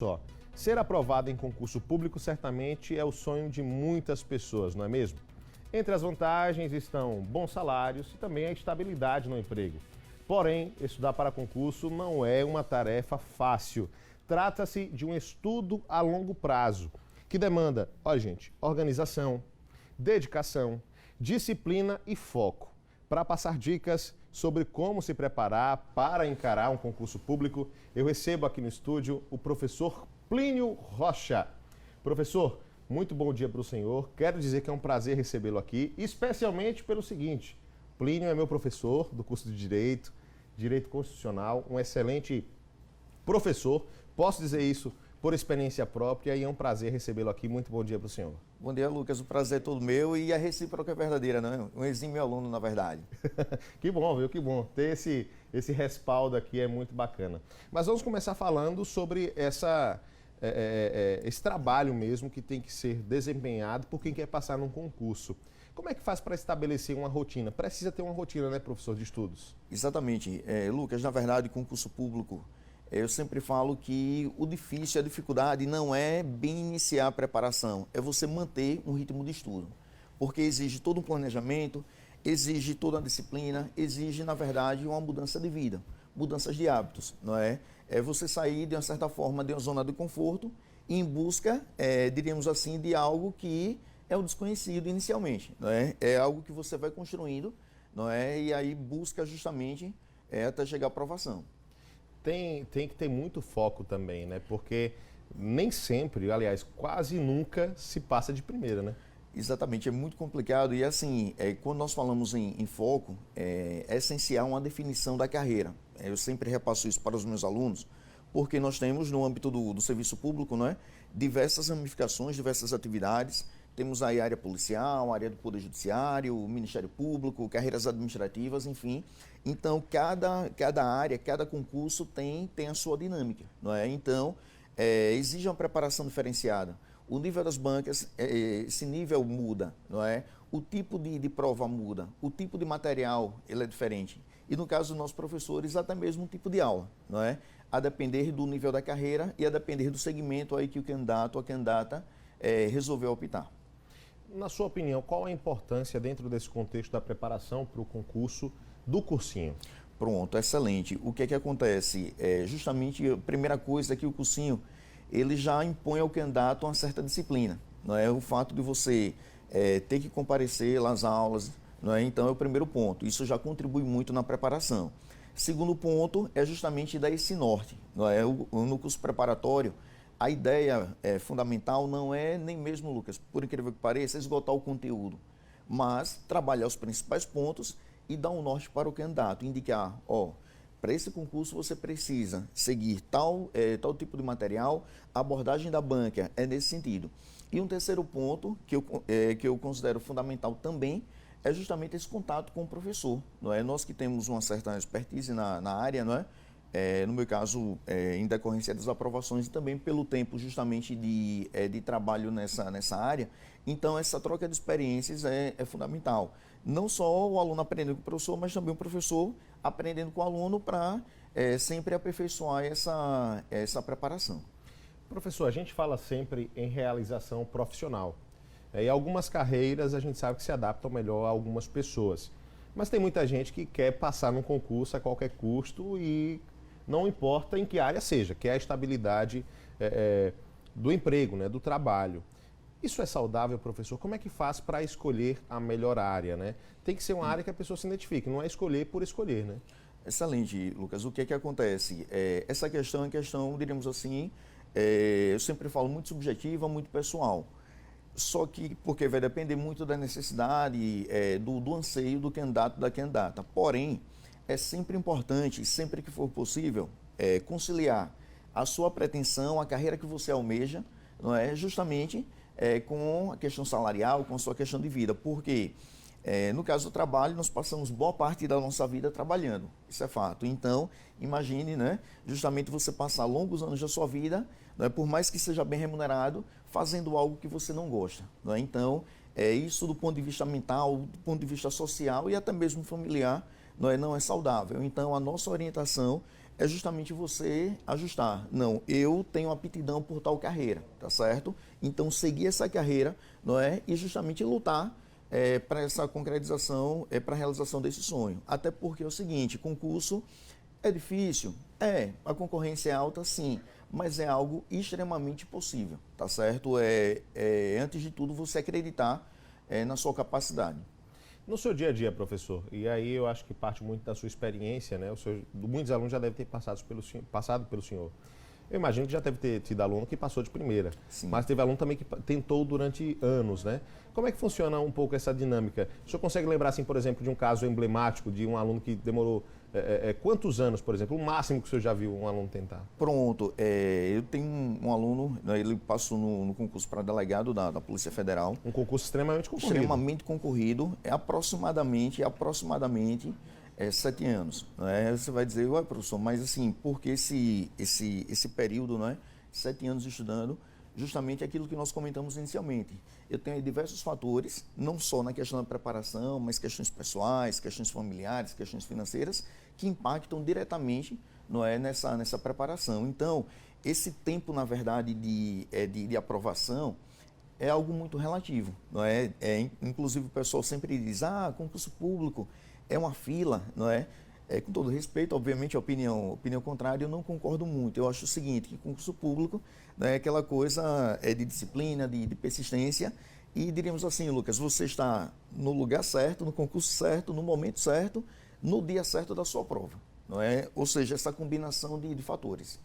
Só, ser aprovado em concurso público certamente é o sonho de muitas pessoas, não é mesmo? Entre as vantagens estão bons salários e também a estabilidade no emprego. Porém, estudar para concurso não é uma tarefa fácil. Trata-se de um estudo a longo prazo, que demanda, olha gente, organização, dedicação, disciplina e foco. Para passar dicas sobre como se preparar para encarar um concurso público, eu recebo aqui no estúdio o professor Plínio Rocha. Professor, muito bom dia para o senhor. Quero dizer que é um prazer recebê-lo aqui, especialmente pelo seguinte: Plínio é meu professor do curso de Direito Constitucional, um excelente professor. Posso dizer isso por experiência própria e é um prazer recebê-lo aqui. Muito bom dia para o senhor. Bom dia, Lucas. O prazer é todo meu e a recíproca é verdadeira, não é? Um exímio aluno, na verdade. Que bom, viu? Que bom. Ter esse respaldo aqui é muito bacana. Mas vamos começar falando sobre esse trabalho mesmo que tem que ser desempenhado por quem quer passar num concurso. Como é que faz para estabelecer uma rotina? Precisa ter uma rotina, né, professor, de estudos? Exatamente. Lucas, na verdade, concurso público, eu sempre falo que o difícil, a dificuldade não é bem iniciar a preparação, é você manter um ritmo de estudo. Porque exige todo um planejamento, exige toda a disciplina, exige, na verdade, uma mudança de vida, mudanças de hábitos, não é? É você sair, de uma certa forma, de uma zona de conforto e em busca, diríamos assim, de algo que é o desconhecido inicialmente, não é? É algo que você vai construindo, não é? E aí busca justamente até chegar à aprovação. Tem que ter muito foco também, né? Porque nem sempre, aliás, quase nunca se passa de primeira, né? Exatamente, é muito complicado e assim, quando nós falamos em foco, é essencial uma definição da carreira. Eu sempre repasso isso para os meus alunos, porque nós temos no âmbito do serviço público, não é, diversas ramificações, diversas atividades. Temos aí a área policial, a área do Poder Judiciário, o Ministério Público, carreiras administrativas, enfim. Então, cada área, cada concurso tem a sua dinâmica, não é? Então, exige uma preparação diferenciada. O nível das bancas, esse nível muda, não é? O tipo de prova muda, o tipo de material ele é diferente. E no caso dos nossos professores, até mesmo o tipo de aula, não é? A depender do nível da carreira e a depender do segmento aí que o candidato ou a candidata resolveu optar. Na sua opinião, qual a importância dentro desse contexto da preparação para o concurso do cursinho? Pronto, excelente. O que é que acontece? Justamente a primeira coisa é que o cursinho ele já impõe ao candidato uma certa disciplina, não é? O fato de você ter que comparecer às aulas, não é? Então é o primeiro ponto. Isso já contribui muito na preparação. Segundo ponto é justamente dar esse norte, não é? No curso preparatório, a ideia fundamental não é nem mesmo, Lucas, por incrível que pareça, esgotar o conteúdo, mas trabalhar os principais pontos e dar um norte para o candidato, indicar, para esse concurso você precisa seguir tal tipo de material, a abordagem da banca é nesse sentido. E um terceiro ponto que eu considero fundamental também é justamente esse contato com o professor, não é? Nós que temos uma certa expertise na área, não é? No meu caso, em decorrência das aprovações e também pelo tempo justamente de trabalho nessa área, então essa troca de experiências é fundamental. Não só o aluno aprendendo com o professor, mas também o professor aprendendo com o aluno para sempre aperfeiçoar essa preparação. Professor, a gente fala sempre em realização profissional. E algumas carreiras a gente sabe que se adaptam melhor a algumas pessoas. Mas tem muita gente que quer passar num concurso a qualquer custo e não importa em que área seja, que é a estabilidade do emprego, né, do trabalho. Isso é saudável, professor? Como é que faz para escolher a melhor área, né? Tem que ser uma área que a pessoa se identifique, não é escolher por escolher, né? Excelente, Lucas. O que é que acontece? Essa questão é questão, diríamos assim, eu sempre falo muito subjetiva, muito pessoal. Só que, porque vai depender muito da necessidade, do anseio do candidato, da candidata. Porém, é sempre importante, sempre que for possível, conciliar a sua pretensão, a carreira que você almeja, não é? Justamente com a questão salarial, com a sua questão de vida. Porque, no caso do trabalho, nós passamos boa parte da nossa vida trabalhando, isso é fato. Então, imagine, né, justamente você passar longos anos da sua vida, não é, por mais que seja bem remunerado, fazendo algo que você não gosta. Não é? Então, isso do ponto de vista mental, do ponto de vista social e até mesmo familiar, não é saudável. Então, a nossa orientação é justamente você ajustar. Não, eu tenho aptidão por tal carreira, tá certo? Então, seguir essa carreira, não é? E justamente lutar para essa concretização, para a realização desse sonho. Até porque é o seguinte, concurso é difícil? A concorrência é alta, sim, mas é algo extremamente possível, tá certo? Antes de tudo, você acreditar na sua capacidade. No seu dia a dia, professor, e aí eu acho que parte muito da sua experiência, né? Muitos alunos já devem ter passado pelo senhor. Eu imagino que já deve ter tido aluno que passou de primeira, Sim. mas teve aluno também que tentou durante anos, né? Como é que funciona um pouco essa dinâmica? O senhor consegue lembrar, assim, por exemplo, de um caso emblemático de um aluno que demorou quantos anos, por exemplo, o máximo que o senhor já viu um aluno tentar? Pronto, eu tenho um aluno, né, ele passou no concurso para delegado da Polícia Federal. Um concurso extremamente concorrido. Extremamente concorrido, aproximadamente 7 anos. Né? Você vai dizer, ué, professor, mas assim, por que esse período, né, 7 anos estudando, justamente aquilo que nós comentamos inicialmente. Eu tenho diversos fatores, não só na questão da preparação, mas questões pessoais, questões familiares, questões financeiras, que impactam diretamente, não é, nessa preparação. Então, esse tempo, na verdade, de aprovação é algo muito relativo. Não é? Inclusive, o pessoal sempre diz, concurso público é uma fila, não é? Com todo respeito, obviamente, a opinião contrária, eu não concordo muito. Eu acho o seguinte, que concurso público, né, é aquela coisa de disciplina, de persistência, e diríamos assim, Lucas, você está no lugar certo, no concurso certo, no momento certo, no dia certo da sua prova. Não é? Ou seja, essa combinação de fatores.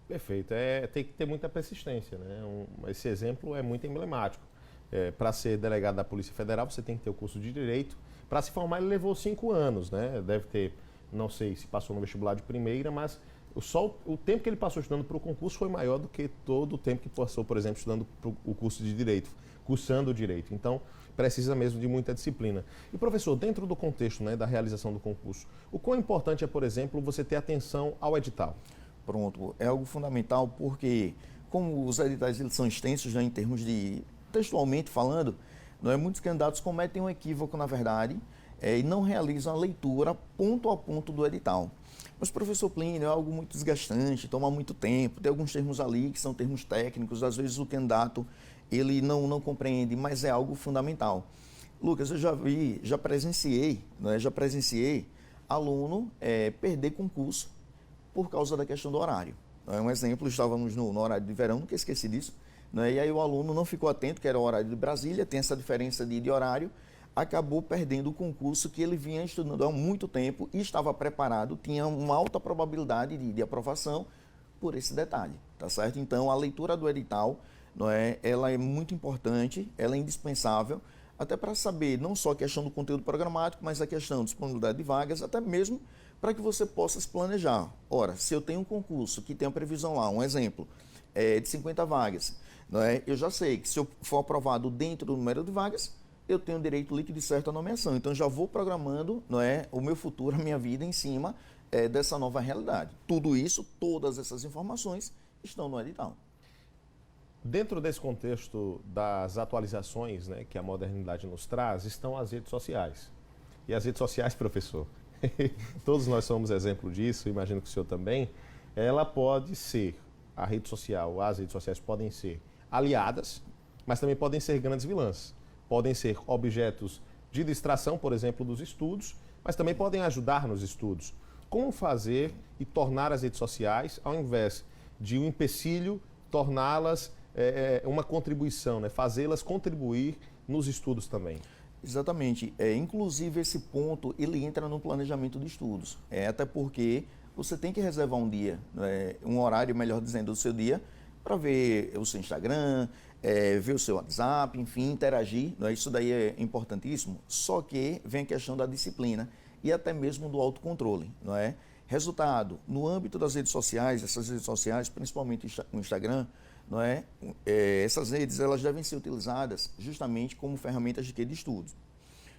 Perfeito. Tem que ter muita persistência, né? Esse exemplo é muito emblemático. Para ser delegado da Polícia Federal, você tem que ter o curso de Direito. Para se formar, ele levou 5 anos, né? Deve ter, não sei se passou no vestibular de primeira, mas o tempo que ele passou estudando para o concurso foi maior do que todo o tempo que passou, por exemplo, estudando o curso de Direito, cursando o Direito. Então, precisa mesmo de muita disciplina. E, professor, dentro do contexto, né, da realização do concurso, o quão importante é, por exemplo, você ter atenção ao edital? Pronto, é algo fundamental porque, como os editais eles são extensos, né, em termos de, textualmente falando, muitos candidatos cometem um equívoco, na verdade, e não realizam a leitura ponto a ponto do edital. Mas, professor Plínio, é algo muito desgastante, toma muito tempo, tem alguns termos ali que são termos técnicos, às vezes o candidato ele não compreende, mas é algo fundamental. Lucas, eu já presenciei aluno perder concurso por causa da questão do horário. Um exemplo, estávamos no horário de verão, nunca esqueci disso, e aí o aluno não ficou atento, que era o horário de Brasília, tem essa diferença de horário, acabou perdendo o concurso que ele vinha estudando há muito tempo e estava preparado, tinha uma alta probabilidade de aprovação por esse detalhe, tá certo? Então, a leitura do edital, ela é muito importante, ela é indispensável, até para saber não só a questão do conteúdo programático, mas a questão da disponibilidade de vagas, até mesmo para que você possa se planejar. Ora, se eu tenho um concurso que tem a previsão lá, um exemplo, de 50 vagas, eu já sei que se eu for aprovado dentro do número de vagas, eu tenho direito líquido e certo à nomeação. Então, já vou programando o meu futuro, a minha vida em cima dessa nova realidade. Tudo isso, todas essas informações estão no edital. Dentro desse contexto das atualizações, né, que a modernidade nos traz, estão as redes sociais. E as redes sociais, professor, todos nós somos exemplo disso, imagino que o senhor também, ela pode ser, a rede social, as redes sociais podem ser aliadas, mas também podem ser grandes vilãs. Podem ser objetos de distração, por exemplo, dos estudos, mas também podem ajudar nos estudos. Como fazer e tornar as redes sociais, ao invés de um empecilho, torná-las uma contribuição, né? Fazê-las contribuir nos estudos também? Exatamente. Inclusive, esse ponto, ele entra no planejamento de estudos. Até porque você tem que reservar um dia, um horário, melhor dizendo, do seu dia, para ver o seu Instagram, ver o seu WhatsApp, enfim, interagir. Isso daí é importantíssimo. Só que vem a questão da disciplina e até mesmo do autocontrole. Resultado, no âmbito das redes sociais, essas redes sociais, principalmente o Instagram, essas redes elas devem ser utilizadas justamente como ferramentas de estudo.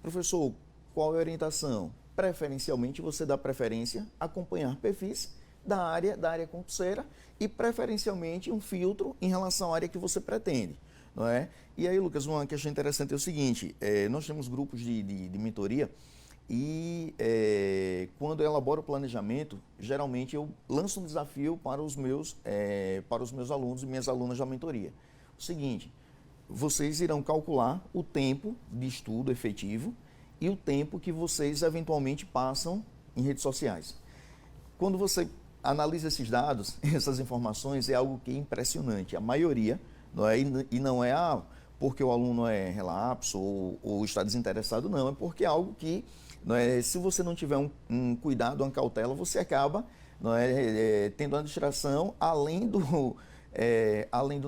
Professor, qual é a orientação? Preferencialmente, você dá preferência a acompanhar perfis da área concurseira e preferencialmente um filtro em relação à área que você pretende. E aí, Lucas, uma questão interessante é o seguinte, nós temos grupos de mentoria E quando eu elaboro o planejamento, geralmente eu lanço um desafio para os meus alunos e minhas alunas da mentoria. O seguinte, vocês irão calcular o tempo de estudo efetivo e o tempo que vocês eventualmente passam em redes sociais. Quando você analisa esses dados, essas informações, é algo que é impressionante. A maioria, não é, e não é porque o aluno é relapso ou está desinteressado, não. É porque é algo que, não é, se você não tiver um cuidado, uma cautela, você acaba, não é, tendo uma distração além do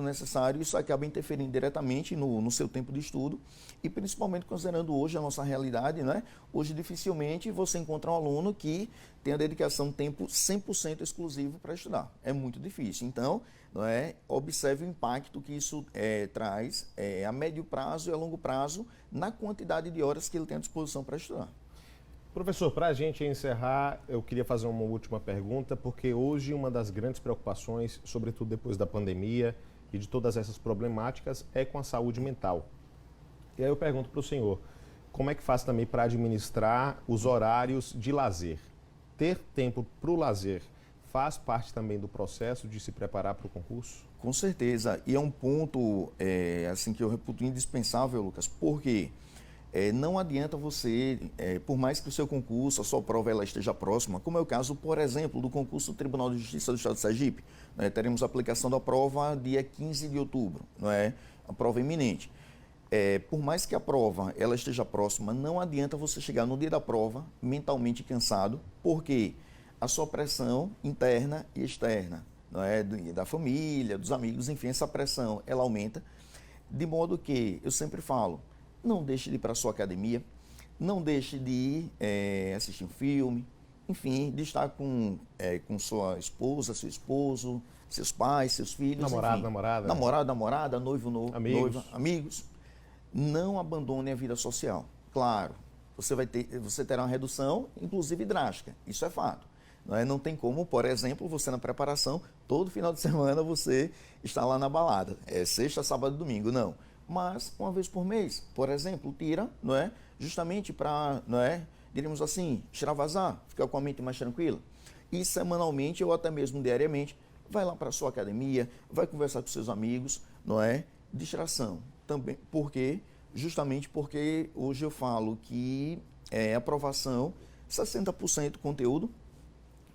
necessário. Isso acaba interferindo diretamente no seu tempo de estudo e principalmente considerando hoje a nossa realidade, né? Hoje dificilmente você encontra um aluno que tenha dedicação, tempo 100% exclusivo para estudar. É muito difícil. Então, não é, observe o impacto que isso traz a médio prazo e a longo prazo na quantidade de horas que ele tem à disposição para estudar. Professor, para a gente encerrar, eu queria fazer uma última pergunta, porque hoje uma das grandes preocupações, sobretudo depois da pandemia e de todas essas problemáticas, é com a saúde mental. E aí eu pergunto para o senhor, como é que faz também para administrar os horários de lazer? Ter tempo para o lazer faz parte também do processo de se preparar para o concurso? Com certeza, e é um ponto assim que eu reputo indispensável, Lucas, porque não adianta você, por mais que o seu concurso, a sua prova ela esteja próxima, como é o caso, por exemplo, do concurso do Tribunal de Justiça do Estado de Sergipe, né, teremos a aplicação da prova dia 15 de outubro, não é? A prova é iminente. Por mais que a prova ela esteja próxima, não adianta você chegar no dia da prova mentalmente cansado, porque a sua pressão interna e externa, não é? Da família, dos amigos, enfim, essa pressão ela aumenta, de modo que, eu sempre falo, não deixe de ir para a sua academia, não deixe de ir assistir um filme, enfim, de estar com sua esposa, seu esposo, seus pais, seus filhos, Namorado, enfim, namorada. Namorado, namorada, noivo, amigos. noiva, amigos. Não abandone a vida social. Claro, você terá uma redução, inclusive drástica, isso é fato. Não tem como, por exemplo, você na preparação, todo final de semana você está lá na balada, sexta, sábado e domingo, não. Mas uma vez por mês, por exemplo, tira, não é? Justamente para, não é? Diríamos assim, extravasar, ficar com a mente mais tranquila. E semanalmente ou até mesmo diariamente, vai lá para a sua academia, vai conversar com seus amigos, não é? Distração também, justamente porque hoje eu falo que aprovação 60% conteúdo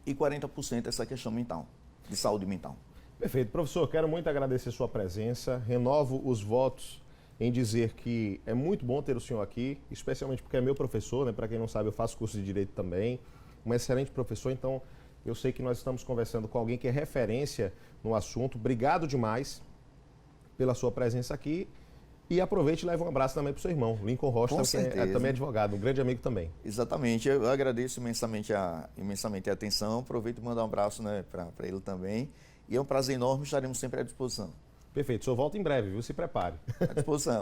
e 40% essa questão mental, de saúde mental. Perfeito. Professor, quero muito agradecer sua presença, renovo os votos em dizer que é muito bom ter o senhor aqui, especialmente porque é meu professor, né? Para quem não sabe, eu faço curso de Direito também, um excelente professor, então eu sei que nós estamos conversando com alguém que é referência no assunto. Obrigado demais pela sua presença aqui e aproveite e leve um abraço também para o seu irmão, Lincoln Rocha, que é também advogado, um grande amigo também. Exatamente, eu agradeço imensamente a atenção, aproveito e mandar um abraço, né, para ele também. E é um prazer enorme, estaremos sempre à disposição. Perfeito, o senhor volta em breve, viu? Se prepare. À disposição.